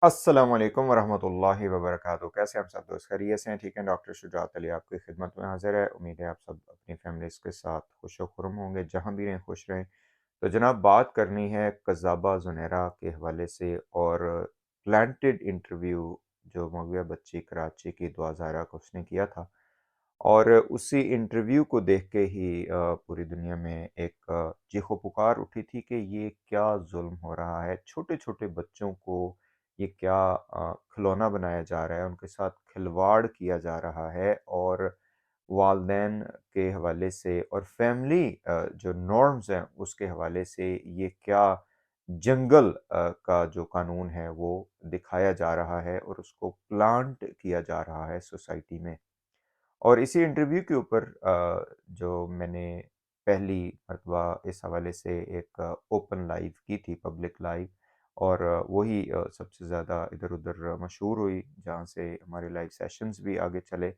अस्सलाम वालेकुम वरहमतुल्लाहि वबरकातुहू। कैसे हैं आप सब दोस्त? खैरियत से हैं? ठीक है। डॉक्टर शुजात अली आपकी खिदमत में हाजिर है। उम्मीद है आप सब अपनी फैमिलीज़ के साथ खुश व खुर्म होंगे, जहाँ भी रहें खुश रहें। तो जनाब, बात करनी है कज़ाबा ज़ुनैरा के हवाले से और प्लांटेड इंटरव्यू जो मौलविया बच्ची कराची की दुआ ज़ाहिरा को उसने किया था। और उसी इंटरव्यू को देख के ही पूरी दुनिया में एक चीखो पुकार उठी थी कि ये क्या जुल्म हो रहा है, छोटे छोटे बच्चों को ये क्या खिलौना बनाया जा रहा है, उनके साथ खिलवाड़ किया जा रहा है। और वालदैन के हवाले से और फैमिली जो नॉर्म्स हैं उसके हवाले से ये क्या जंगल का जो कानून है वो दिखाया जा रहा है और उसको प्लांट किया जा रहा है सोसाइटी में। और इसी इंटरव्यू के ऊपर जो मैंने पहली मर्तबा इस हवाले से एक ओपन लाइव की थी, पब्लिक लाइव। और वही सबसे ज़्यादा इधर उधर मशहूर हुई, जहाँ से हमारे लाइव सेशंस भी आगे चले।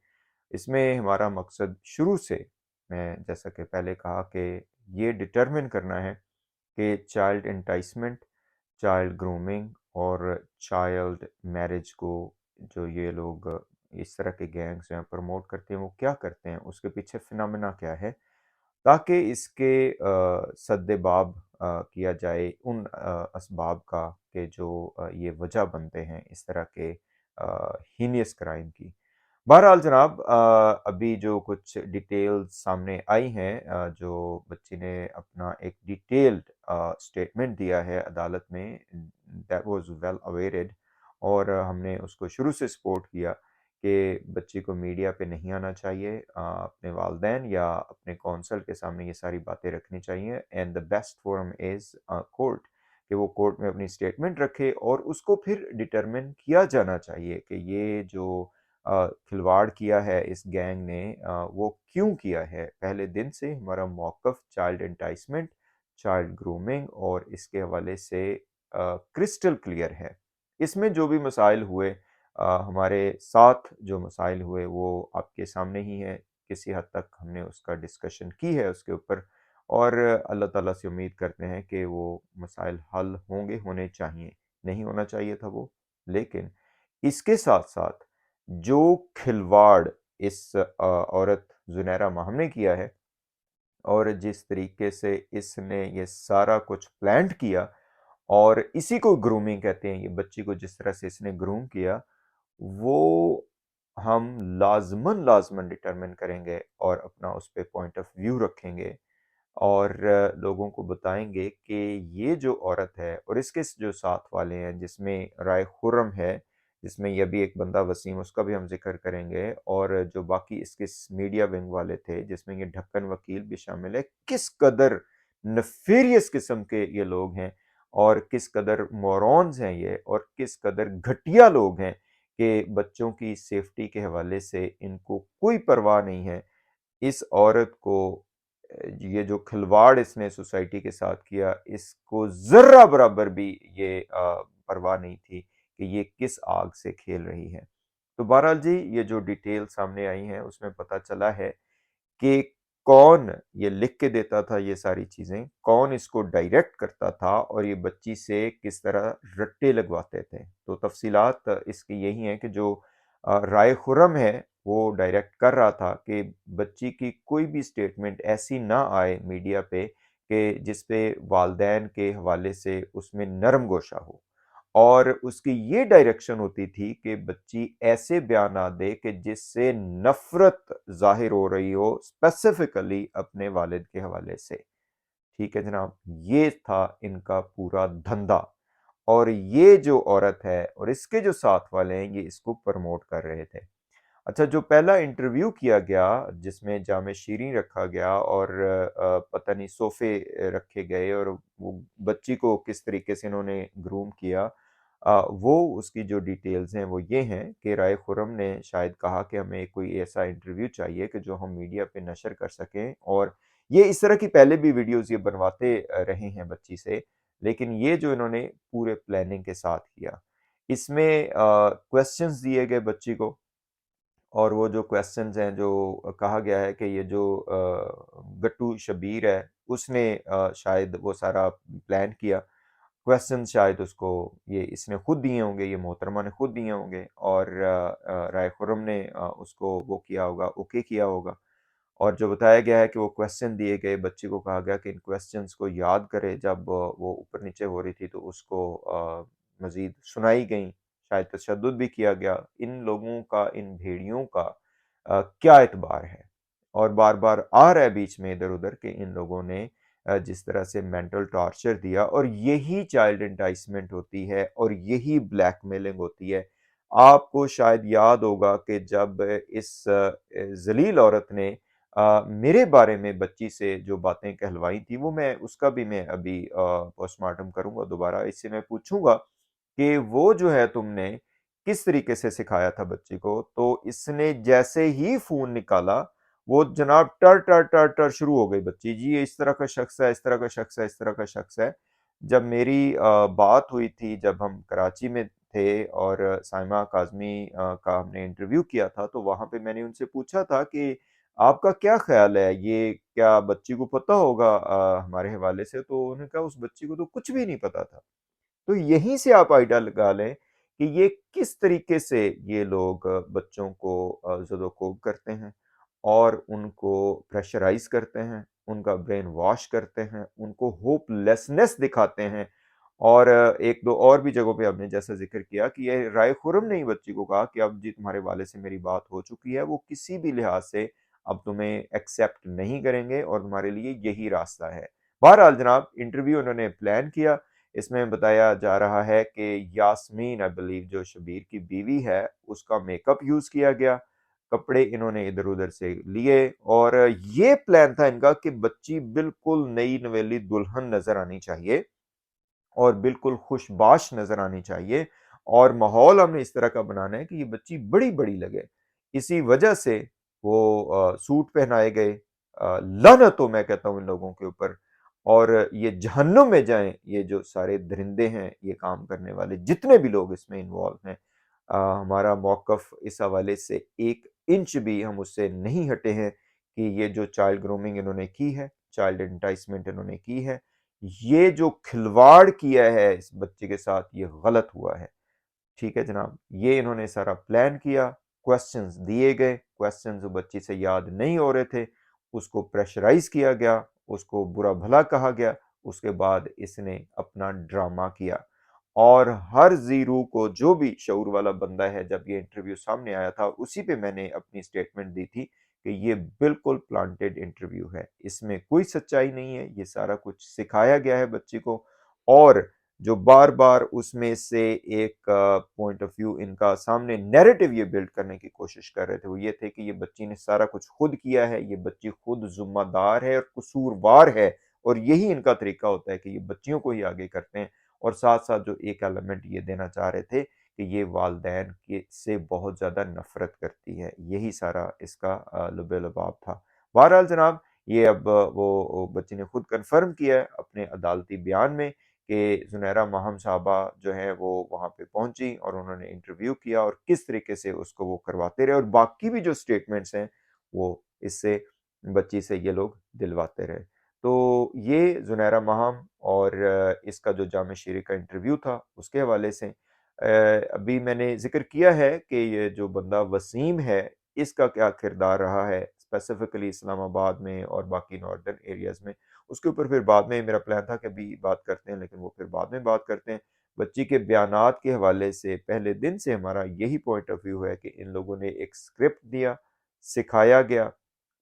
इसमें हमारा मकसद शुरू से, मैं जैसा कि पहले कहा, कि ये डिटरमिन करना है कि चाइल्ड एंटाइसमेंट, चाइल्ड ग्रूमिंग और चाइल्ड मैरिज को जो ये लोग इस तरह के गैंग्स हैं प्रमोट करते हैं, वो क्या करते हैं, उसके पीछे फिनोमेना क्या है, ताकि इसके सद्देबाब किया जाए उन असबाब का कि जो ये वजह बनते हैं इस तरह के हीनियस क्राइम की। बहरहाल जनाब, अभी जो कुछ डिटेल्स सामने आई हैं, जो बच्ची ने अपना एक डिटेल्ड स्टेटमेंट दिया है अदालत में, दैट वाज वेल अवेयर्ड। और हमने उसको शुरू से सपोर्ट किया कि बच्ची को मीडिया पे नहीं आना चाहिए, अपने वालदैन या अपने कौंसल के सामने ये सारी बातें रखनी चाहिए। And the best forum is court, कि वो कोर्ट में अपनी स्टेटमेंट रखे और उसको फिर डिटरमिन किया जाना चाहिए कि ये जो खिलवाड़ किया है इस गैंग ने, वो क्यों किया है। पहले दिन से हमारा मौक़िफ़ चाइल्ड एंटाइसमेंट, चाइल्ड ग्रूमिंग और इसके हवाले से क्रिस्टल क्लियर है। इसमें जो भी मसाइल हुए, हमारे साथ जो मसाइल हुए वो आपके सामने ही हैं। किसी हद तक हमने उसका डिस्कशन की है उसके ऊपर, और अल्लाह ताला से उम्मीद करते हैं कि वो मसाइल हल होंगे, होने चाहिए। नहीं होना चाहिए था वो, लेकिन इसके साथ-साथ जो खिलवाड़ इस औरत ज़ुनैरा माहम ने किया है और जिस तरीके से इसने ये सारा कुछ प्लान्ड किया, और इसी को ग्रूमिंग कहते हैं, ये बच्ची को जिस तरह से इसने ग्रूम किया, वो हम लाज़मन लाज़मन डिटरमिन करेंगे और अपना उस पे पॉइंट ऑफ व्यू रखेंगे। और लोगों को बताएँगे कि ये जो औरत है और इसके जो साथ वाले हैं, जिसमें राय खुर्रम है, जिसमें ये भी एक बंदा वसीम, उसका भी हम ज़िक्र करेंगे, और जो बाकी इसके मीडिया विंग वाले थे, जिसमें ये ढक्कन वकील भी शामिल है, किस कदर नेफेरियस किस्म के ये लोग हैं और किस कदर मोरॉन्स हैं ये, और किस कदर घटिया लोग हैं कि बच्चों की सेफ्टी के हवाले से इनको कोई परवाह नहीं है। इस औरत को ये जो खिलवाड़ इसने सोसाइटी के साथ किया, इसको ज़र्रा बराबर भी ये परवाह नहीं थी कि ये किस आग से खेल रही है। तो बहरहाल जी, ये जो डिटेल सामने आई हैं उसमें पता चला है कि कौन ये लिख के देता था ये सारी चीज़ें, कौन इसको डायरेक्ट करता था और ये बच्ची से किस तरह रट्टे लगवाते थे। तो तफ़सीलात इसकी यही हैं कि जो राय खुर्रम है वो डायरेक्ट कर रहा था कि बच्ची की कोई भी स्टेटमेंट ऐसी ना आए मीडिया पे कि जिस पे वालदैन के हवाले से उसमें नरम गोशा हो। और उसकी ये डायरेक्शन होती थी कि बच्ची ऐसे बयान दे कि जिससे नफ़रत ज़ाहिर हो रही हो स्पेसिफिकली अपने वालिद के हवाले से। ठीक है जनाब, ये था इनका पूरा धंधा। और ये जो औरत है और इसके जो साथ वाले हैं, ये इसको प्रमोट कर रहे थे। अच्छा, जो पहला इंटरव्यू किया गया जिसमें जामे शीरीं रखा गया और पता नहीं सोफ़े रखे गए और वो बच्ची को किस तरीके से इन्होंने ग्रूम किया, वो उसकी जो डिटेल्स हैं वो ये हैं कि राय खुर्रम ने शायद कहा कि हमें कोई ऐसा इंटरव्यू चाहिए कि जो हम मीडिया पे नशर कर सकें। और ये इस तरह की पहले भी वीडियोज़ ये बनवाते रहे हैं बच्ची से, लेकिन ये जो इन्होंने पूरे प्लानिंग के साथ किया। इसमें क्वेश्चंस दिए गए बच्ची को, और वो जो क्वेश्चंस हैं, जो कहा गया है कि ये जो गट्टू शब्बीर है उसने शायद वो सारा प्लान किया। क्वेश्चन शायद उसको ये इसने खुद दिए होंगे, ये मोहतरमा ने खुद दिए होंगे, और राय खुर्रम ने उसको वो किया होगा, ओके किया होगा। और जो बताया गया है कि वो क्वेश्चन दिए गए, बच्ची को कहा गया कि इन क्वेश्चंस को याद करे, जब वो ऊपर नीचे हो रही थी तो उसको मज़ीद सुनाई गई, शायद तशद्दुद भी किया गया। इन लोगों का, इन भेड़ियों का क्या एतबार है? और बार-बार आ रहा है बीच में इधर-उधर कि इन लोगों ने जिस तरह से मेंटल टॉर्चर दिया, और यही चाइल्ड एंटाइसमेंट होती है और यही ब्लैकमेलिंग होती है। आपको शायद याद होगा कि जब इस ज़लील औरत ने मेरे बारे में बच्ची से जो बातें कहलवाई थी, वो मैं अभी पोस्टमार्टम करूँगा दोबारा। इससे मैं पूछूँगा कि वो जो है तुमने किस तरीके से सिखाया था बच्ची को? तो इसने जैसे ही फ़ोन निकाला, वो जनाब टर, टर, टर, टर शुरू हो गई बच्ची, जी ये इस तरह का शख्स है, इस तरह का शख्स है, इस तरह का शख्स है। जब मेरी बात हुई थी, जब हम कराची में थे और साइमा काज़मी का हमने इंटरव्यू किया था, तो वहाँ पे मैंने उनसे पूछा था कि आपका क्या ख़्याल है, ये क्या बच्ची को पता होगा हमारे हवाले से? तो उन्होंने कहा उस बच्ची को तो कुछ भी नहीं पता था। तो यहीं से आप आइडिया लगा लें कि ये किस तरीके से ये लोग बच्चों को ज़द-ओ-कोब करते हैं और उनको प्रेशराइज़ करते हैं, उनका ब्रेन वॉश करते हैं, उनको होपलेसनेस दिखाते हैं। और एक दो और भी जगहों पे आपने जैसा ज़िक्र किया कि ये राय खुर्रम ने ही बच्ची को कहा कि अब जी तुम्हारे वाले से मेरी बात हो चुकी है, वो किसी भी लिहाज से अब तुम्हें एक्सेप्ट नहीं करेंगे और तुम्हारे लिए यही रास्ता है। बहरहाल जनाब, इंटरव्यू उन्होंने प्लान किया। इसमें बताया जा रहा है कि यास्मीन, आई बिलीव, जो शबीर की बीवी है, उसका मेकअप यूज़ किया गया, कपड़े इन्होंने इधर-उधर से लिए, और ये प्लान था इनका कि बच्ची बिल्कुल नई नवेली दुल्हन नज़र आनी चाहिए और बिल्कुल खुशबाश नज़र आनी चाहिए, और माहौल हमने इस तरह का बनाना है कि ये बच्ची बड़ी-बड़ी लगे। इसी वजह से वो सूट पहनाए गए। लानत हो, मैं कहता हूँ, इन लोगों के ऊपर, और ये जहन्नुम में जाएँ, ये जो सारे दरिंदे हैं, ये काम करने वाले, जितने भी लोग इसमें इन्वॉल्व हैं। हमारा मौक़िफ़ इस हवाले से 1 इंच भी हम उससे नहीं हटे हैं कि ये जो चाइल्ड ग्रूमिंग इन्होंने की है, चाइल्ड एंटाइसमेंट इन्होंने की है, ये जो खिलवाड़ किया है इस बच्चे के साथ, ये गलत हुआ है। ठीक है जनाब, ये इन्होंने सारा प्लान किया, क्वेश्चंस दिए गए, क्वेश्चंस वो बच्ची से याद नहीं हो रहे थे, उसको प्रेशराइज़ किया गया, उसको बुरा भला कहा गया, उसके बाद इसने अपना ड्रामा किया। और हर ज़ीरो को, जो भी शऊर वाला बंदा है, जब ये इंटरव्यू सामने आया था, उसी पे मैंने अपनी स्टेटमेंट दी थी कि ये बिल्कुल प्लांटेड इंटरव्यू है, इसमें कोई सच्चाई नहीं है, ये सारा कुछ सिखाया गया है बच्ची को। और जो बार-बार उसमें से एक पॉइंट ऑफ व्यू इनका सामने नैरेटिव ये बिल्ड करने की कोशिश कर रहे थे, वो ये थे कि ये बच्ची ने सारा कुछ खुद किया है, ये बच्ची खुद ज़िम्मेदार है और कसूरवार है, और यही इनका तरीका होता है कि ये बच्चियों को ही आगे करते हैं। और साथ-साथ जो एक एलिमेंट ये देना चाह रहे थे कि ये वालिदैन के से बहुत ज़्यादा नफ़रत करती है, यही सारा इसका लुब-ए-लुबाब था। बहरहाल जनाब, ये अब वो बच्ची ने खुद कन्फर्म किया है अपने अदालती बयान में कि ज़ुनैरा माहम साहबा जो हैं वो वहाँ पे पहुँची और उन्होंने इंटरव्यू किया, और किस तरीके से उसको वो करवाते रहे, और बाकी भी जो स्टेटमेंट्स हैं वो इससे, बच्ची से ये लोग दिलवाते रहे। तो ये ज़ुनैरा माहम और इसका जो जामे शीरी का इंटरव्यू था उसके हवाले से अभी मैंने ज़िक्र किया है कि ये जो बंदा वसीम है, इसका क्या किरदार रहा है स्पेसिफ़िकली इस्लामाबाद में और बाकी नॉर्दर्न एरियाज़ में। उसके ऊपर फिर बाद में मेरा प्लान था कि अभी बात करते हैं, लेकिन वो फिर बाद में बात करते हैं। बच्ची के बयानात के हवाले से पहले दिन से हमारा यही पॉइंट ऑफ व्यू है कि इन लोगों ने एक स्क्रिप्ट दिया, सिखाया गया,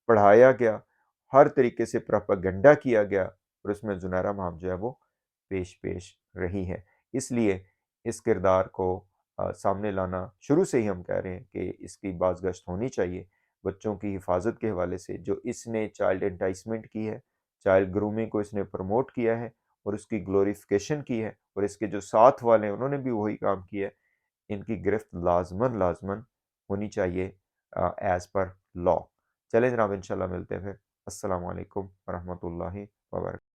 पढ़ाया गया, हर तरीके से प्रोपेगेंडा किया गया, और उसमें ज़ुनैरा माम जो है वो पेश-पेश रही है। इसलिए इस किरदार को सामने लाना, शुरू से ही हम कह रहे हैं कि इसकी बाज़गश्त होनी चाहिए। बच्चों की हिफाज़त के हवाले से जो इसने चाइल्ड एंटाइसमेंट की है, चाइल्ड ग्रूमिंग को इसने प्रमोट किया है और उसकी ग्लोरिफ़िकेशन की है, और इसके जो साथ वाले हैं उन्होंने भी वही काम किया है, इनकी गिरफ्त लाज़मन लाज़मन होनी चाहिए एज़ पर लॉ। चलें जनाब, इंशाल्लाह मिलते हैं फिर। अस्सलामु अलैकुम व रहमतुल्लाहि व बरकातहू।